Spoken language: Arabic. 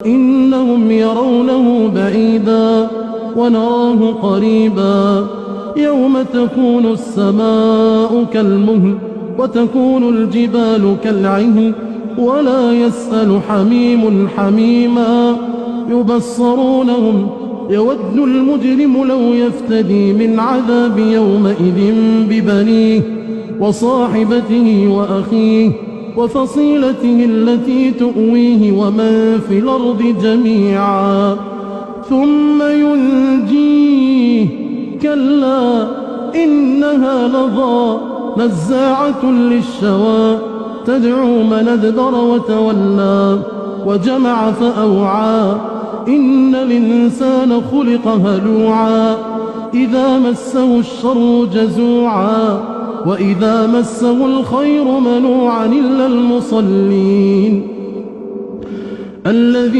إنهم يرونه بعيدا ونراه قريبا يوم تكون السماء كالمهل وتكون الجبال كالعهن ولا يسأل حميم حميما يبصرونهم يود المجرم لو يفتدي من عذاب يومئذ ببنيه وصاحبته وأخيه وفصيلته التي تؤويه ومن في الأرض جميعا ثم ينجيه كلا إنها لظى نزاعة للشوى تدعو من أدبر وتولى وجمع فأوعى إن الإنسان خلق هلوعا إذا مسه الشر جزوعا وإذا مسه الخير منوعا إلا المصلين الذين